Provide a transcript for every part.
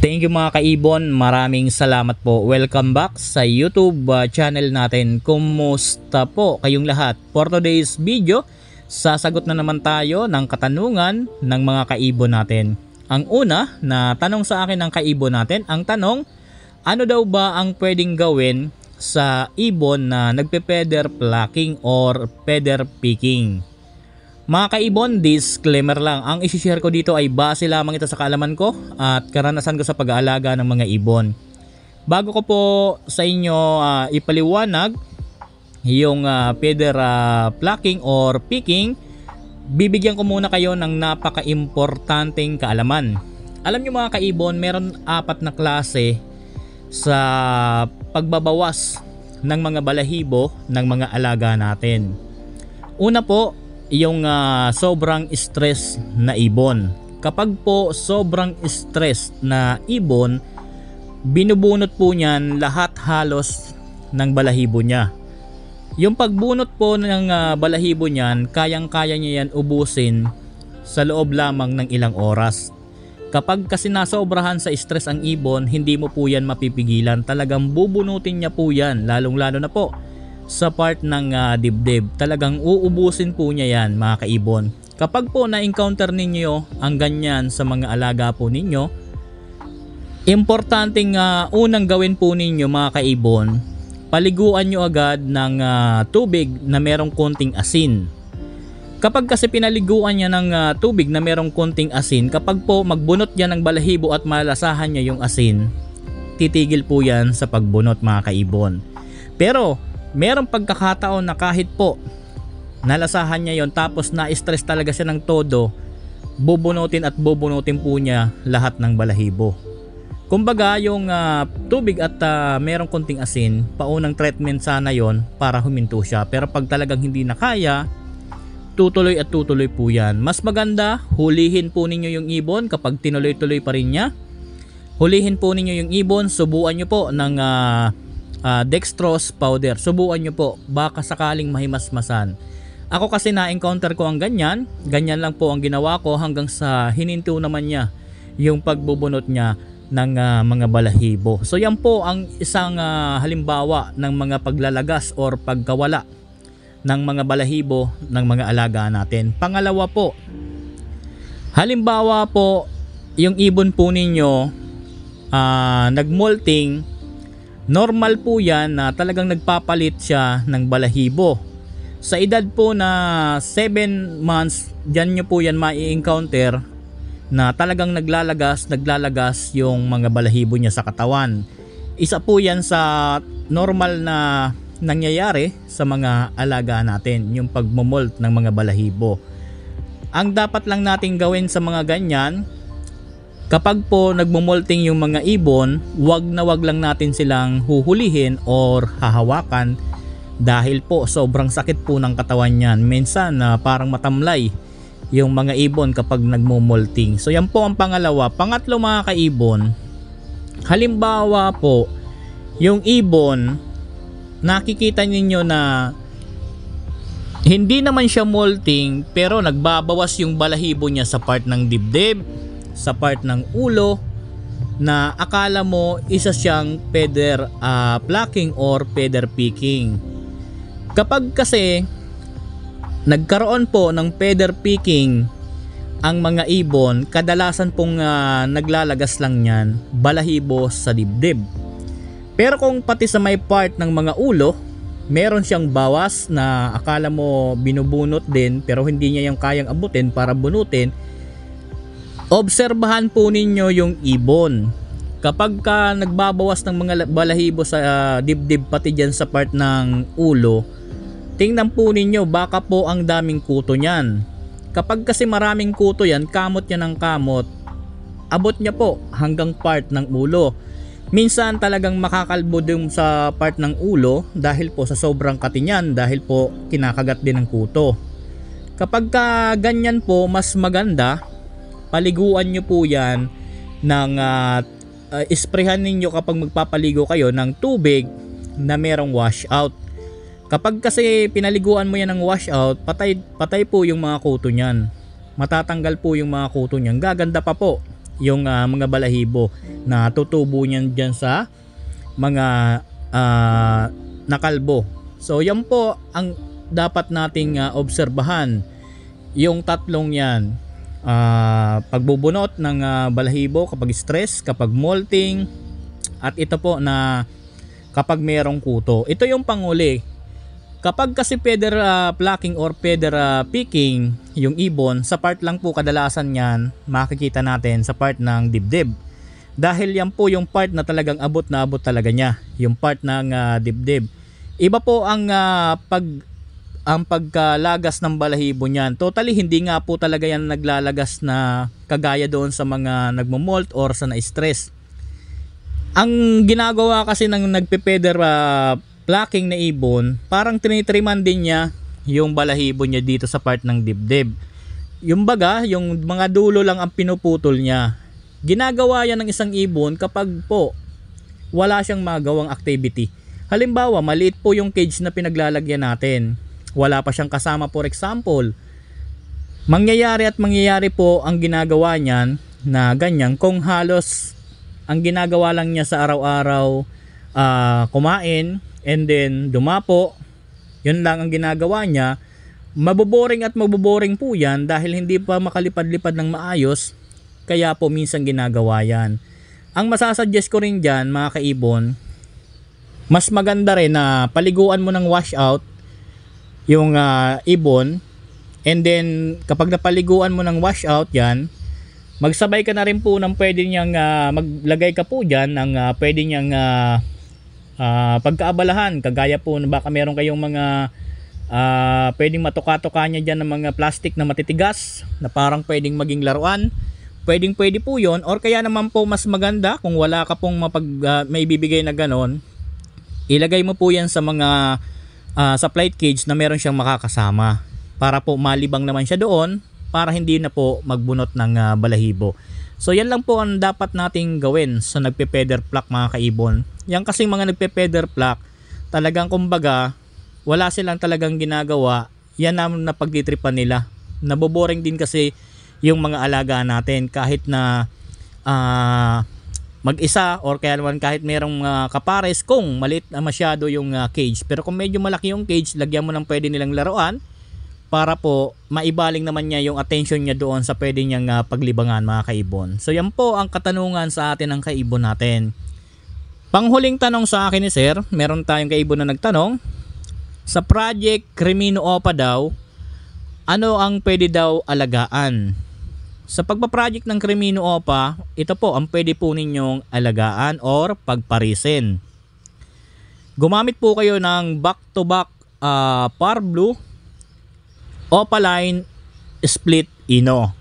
Thank you mga kaibon, maraming salamat po. Welcome back sa YouTube channel natin. Kumusta po kayong lahat? For today's video, sasagot na naman tayo ng katanungan ng mga kaibon natin. Ang una na tanong sa akin ng kaibon natin, ang tanong, ano daw ba ang pwedeng gawin sa ibon na nagpe-feather plucking or feather picking? Mga kaibon, disclaimer lang, ang isi-share ko dito ay base lamang ito sa kaalaman ko at karanasan ko sa pag-aalaga ng mga ibon. Bago ko po sa inyo ipaliwanag yung feather plucking or picking, bibigyan ko muna kayo ng napaka-importanteng kaalaman. Alam nyo mga kaibon, meron 4 na klase sa pagbabawas ng mga balahibo ng mga alaga natin. Una po, yung sobrang stress na ibon. Kapag po sobrang stress na ibon, binubunot po niyan lahat halos ng balahibo niya. Yung pagbunot po ng balahibo niyan, kayang-kaya niya yan ubusin sa loob lamang ng ilang oras. Kapag kasi nasobrahan sa stress ang ibon, hindi mo po yan mapipigilan. Talagang bubunutin niya po yan, lalong-lalo na po sa part ng dibdib. Talagang uubusin po niya yan mga kaibon. Kapag po na-encounter ninyo ang ganyan sa mga alaga po ninyo, importanteng unang gawin po ninyo mga kaibon, paliguan nyo agad ng tubig na merong konting asin. Kapag kasi pinaliguan niya ng tubig na merong konting asin, kapag po magbunot yan ng balahibo at malasahan niya yung asin, titigil po yan sa pagbunot mga kaibon. Pero merong pagkakataon na kahit po nalasahan niya yon tapos na-stress talaga siya ng todo, bubunutin at bubunutin po niya lahat ng balahibo. Kumbaga yung tubig at merong konting asin, paunang treatment sana yon para huminto siya. Pero pag talagang hindi na kaya, tutuloy at tutuloy po yan. Mas maganda, hulihin po ninyo yung ibon kapag tinuloy-tuloy pa rin niya. Hulihin po ninyo yung ibon, subuan nyo po ng dextrose powder. Subukan nyo po, baka sakaling mahimasmasan. Ako kasi na-encounter ko ang ganyan. Ganyan lang po ang ginawa ko hanggang sa hininto naman niya yung pagbubunot niya ng mga balahibo. So yan po ang isang halimbawa ng mga paglalagas or pagkawala ng mga balahibo ng mga alaga natin. Pangalawa po, halimbawa po yung ibon po ninyo nagmolting. Normal po yan na talagang nagpapalit siya ng balahibo. Sa edad po na 7 months, dyan nyo po yan mai-encounter na talagang naglalagas yung mga balahibo niya sa katawan. Isa po yan sa normal na nangyayari sa mga alaga natin, yung pagmomolt ng mga balahibo. Ang dapat lang natin gawin sa mga ganyan, kapag po nagmumolting yung mga ibon, wag lang natin silang huhulihin or hahawakan dahil po sobrang sakit po ng katawan niyan. Minsan parang matamlay yung mga ibon kapag nagmumolting. So yan po ang pangalawa. Pangatlo mga kaibon, halimbawa po yung ibon, nakikita ninyo na hindi naman siya molting pero nagbabawas yung balahibo niya sa part ng dibdib, sa part ng ulo, na akala mo isa siyang feather plucking or feather picking. Kapag kasi nagkaroon po ng feather picking ang mga ibon, kadalasan pong naglalagas lang yan balahibo sa dibdib. Pero kung pati sa may part ng mga ulo, meron siyang bawas na akala mo binubunot din pero hindi niya yung kayang abutin para bunutin, obserbahan po ninyo yung ibon. Kapag nagbabawas ng mga balahibo sa dibdib pati dyan sa part ng ulo, tingnan po ninyo, baka po ang daming kuto niyan. Kapag kasi maraming kuto yan, kamot niya ng kamot, abot niya po hanggang part ng ulo. Minsan talagang makakalbo din sa part ng ulo dahil po sa sobrang katinyan, dahil po kinakagat din ng kuto. Kapag ganyan po, mas maganda, paliguan nyo po yan ng isprehan ninyo kapag magpapaligo kayo ng tubig na merong washout. Kapag kasi pinaliguan mo yan ng washout, patay po yung mga kuto niyan. Matatanggal po yung mga kuto niyan. Gaganda pa po yung mga balahibo na tutubo niyan dyan sa mga nakalbo. So yan po ang dapat nating obserbahan, yung tatlong yan. Pagbubunot ng balahibo kapag stress, kapag molting, at ito po na kapag merong kuto. Ito yung panguli. Kapag kasi feather plucking or feather picking yung ibon, sa part lang po kadalasan yan makikita natin sa part ng dibdib. Dahil yan po yung part na talagang abot na abot talaga niya, yung part ng dibdib. Iba po ang pagkalagas ng balahibo niyan. Totally hindi nga po talaga yan naglalagas na kagaya doon sa mga nagmo-molt or sa na-stress. Ang ginagawa kasi ng nagpe-feather plucking na ibon, parang tinitriman din niya yung balahibo niya dito sa part ng dibdib. Yung baga, yung mga dulo lang ang pinuputol niya. Ginagawa yan ng isang ibon kapag po wala siyang magawang activity. Halimbawa, maliit po yung cage na pinaglalagyan natin. Wala pa siyang kasama, for example. Mangyayari po ang ginagawa niyan na ganyan kung halos ang ginagawa lang niya sa araw-araw kumain and then dumapo, yun lang ang ginagawa niya. Maboboring po yan dahil hindi pa makalipad-lipad ng maayos, kaya po minsan ginagawa yan. Ang masasuggest ko rin dyan mga kaibon, mas maganda rin na paliguan mo ng washout yung ibon, and then kapag napaliguan mo ng washout yan, magsabay ka na rin po ng pwede niyang maglagay ka po dyan ng pwede niyang pagkaabalahan, kagaya po na baka meron kayong mga pwedeng matuka-tuka niya dyan ng mga plastic na matitigas na parang pwedeng maging laruan. Pwede po yon, or kaya naman po mas maganda kung wala ka pong may bibigay na ganon, ilagay mo po yan sa mga sa flight cage na meron siyang makakasama para po malibang naman siya doon, para hindi na po magbunot ng balahibo. So yan lang po ang dapat nating gawin sa nagpe-feather pluck mga kaibon. Yan kasi mga nagpe-feather pluck, talagang kumbaga wala silang talagang ginagawa, yan naman na pagtitripan nila. Naboboring din kasi yung mga alaga natin kahit na mag-isa, or kaya naman kahit merong kapares kung maliit na masyado yung cage. Pero kung medyo malaki yung cage, lagyan mo ng pwede nilang laruan para po maibaling naman niya yung attention niya doon sa pwede niyang paglibangan mga kaibon. So yan po ang katanungan sa atin ng kaibon natin. Panghuling tanong sa akin ni Sir, meron tayong kaibon na nagtanong, sa project Crimino Opa daw, ano ang pwede daw alagaan? Sa pagpa-project ng Crimino Opa, ito po ang pwede po ninyong alagaan or pagparisin. Gumamit po kayo ng back-to-back Parblue Opaline Split Ino.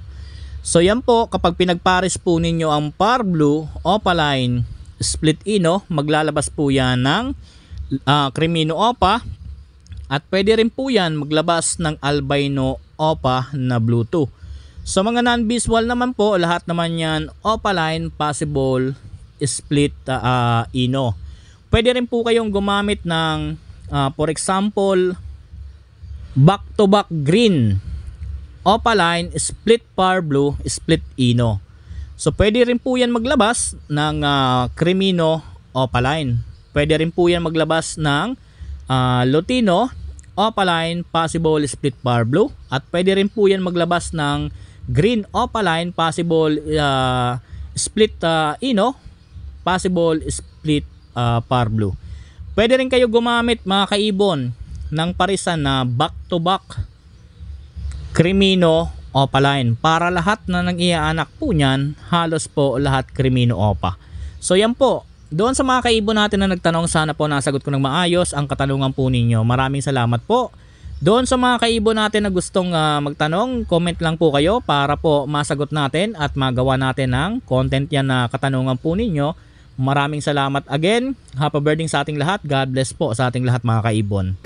So yan po, kapag pinagpares po ninyo ang Parblue Opaline Split Ino, maglalabas po yan ng Crimino Opa, at pwede rin po yan maglabas ng Albino Opa na Bluetooth. Sa mga non-visual naman po, lahat naman yan Opaline Possible Split Ino. Pwede rin po kayong gumamit ng for example back-to-back green Opaline Split Parblue Split Ino. So pwede rin po yan maglabas ng Crimino Opaline. Pwede rin po yan maglabas ng Lutino Opaline Possible Split Parblue, at pwede rin po yan maglabas ng Green Opaline Possible Split Ino Possible Split Parblue. Pwede rin kayo gumamit mga kaibon ng parisan na back-to-back Crimino Opaline. Para lahat na nang iaanak po niyan, halos po lahat Crimino Opa. So yan po. Doon sa mga kaibon natin na nagtanong, sana po nasagot ko ng maayos ang katanungan po ninyo. Maraming salamat po. Doon sa mga kaibon natin na gustong magtanong, comment lang po kayo para po masagot natin at magawa natin ng content yan na katanungan po ninyo. Maraming salamat again. Happy birthday sa ating lahat. God bless po sa ating lahat mga kaibon.